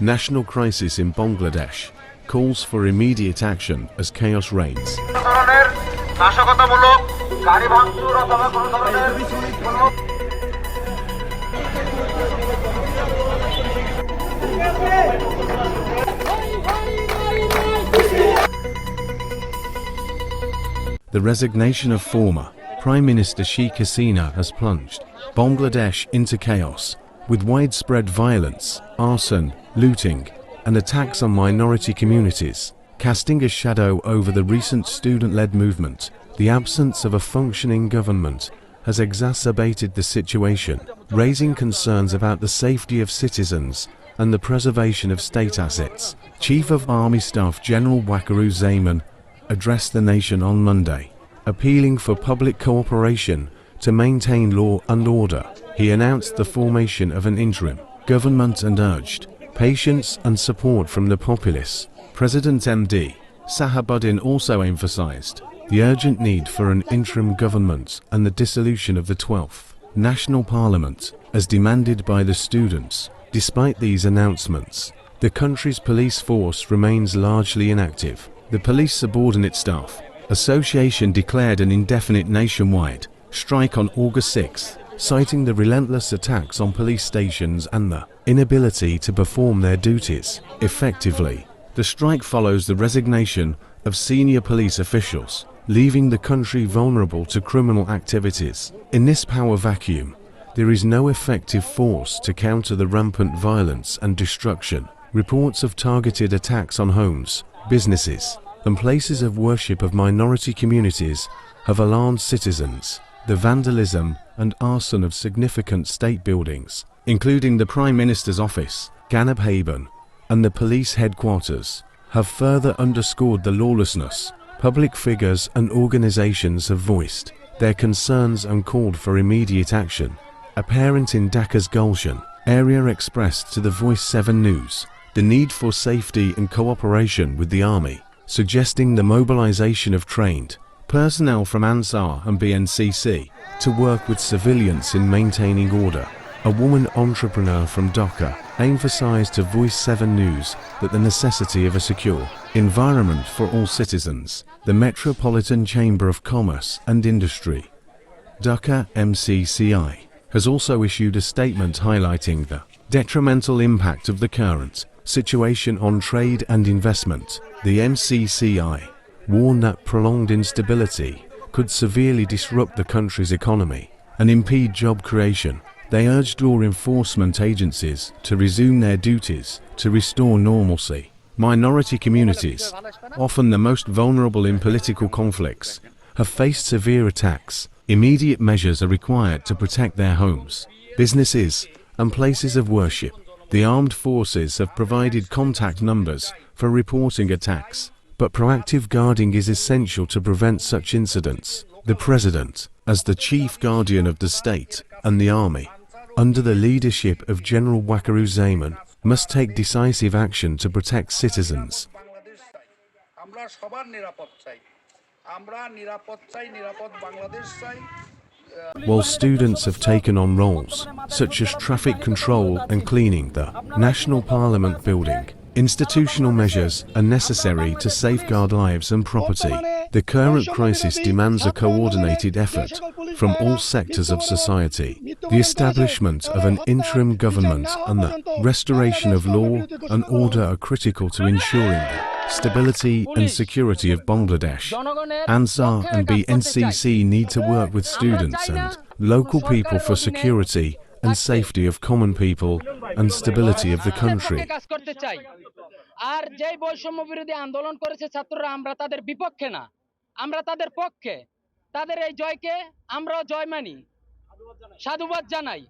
National crisis in Bangladesh calls for immediate action as chaos reigns. The resignation of former Prime Minister Sheikh Hasina has plunged Bangladesh into chaos, with widespread violence, arson, looting, and attacks on minority communities. Casting a shadow over the recent student-led movement, the absence of a functioning government has exacerbated the situation, raising concerns about the safety of citizens and the preservation of state assets. Chief of Army Staff General Wakaru Zaman addressed the nation on Monday, appealing for public cooperation to maintain law and order. He announced the formation of an interim government and urged patience and support from the populace. President MD Sahabuddin also emphasized the urgent need for an interim government and the dissolution of the 12th National Parliament, as demanded by the students. Despite these announcements, the country's police force remains largely inactive. The Police Subordinate Staff Association declared an indefinite nationwide strike on August 6th, citing the relentless attacks on police stations and the inability to perform their duties effectively. The strike follows the resignation of senior police officials, leaving the country vulnerable to criminal activities. In this power vacuum, there is no effective force to counter the rampant violence and destruction. Reports of targeted attacks on homes, businesses, and places of worship of minority communities have alarmed citizens. The vandalism and arson of significant state buildings, including the Prime Minister's office, Ganab Haven, and the police headquarters, have further underscored the lawlessness. Public figures and organizations have voiced their concerns and called for immediate action. A parent in Dhaka's Gulshan area expressed to the Voice 7 News the need for safety and cooperation with the army, suggesting the mobilization of trained personnel from Ansar and BNCC to work with civilians in maintaining order. A woman entrepreneur from Dhaka emphasized to Voice 7 News that the necessity of a secure environment for all citizens. The Metropolitan Chamber of Commerce and Industry, Dhaka MCCI, has also issued a statement highlighting the detrimental impact of the current situation on trade and investment. The MCCI warned that prolonged instability could severely disrupt the country's economy and impede job creation. They urged law enforcement agencies to resume their duties to restore normalcy. Minority communities, often the most vulnerable in political conflicts, have faced severe attacks. Immediate measures are required to protect their homes, businesses, and places of worship. The armed forces have provided contact numbers for reporting attacks, but proactive guarding is essential to prevent such incidents. The President, as the chief guardian of the state and the army, under the leadership of General Wakaru Zaman, must take decisive action to protect citizens. While students have taken on roles such as traffic control and cleaning the National Parliament building, institutional measures are necessary to safeguard lives and property. The current crisis demands a coordinated effort from all sectors of society. The establishment of an interim government and the restoration of law and order are critical to ensuring the stability and security of Bangladesh. Ansar and BNCC need to work with students and local people for security and safety of common people and stability of the country. আর যেই বৈষম্য বিরোধী আন্দোলন করেছে ছাত্ররা, আমরা তাদের বিপক্ষে না, আমরা তাদের পক্ষে। তাদের এই জয়কে আমরাও জয় মানি, সাধুবাদ জানাই।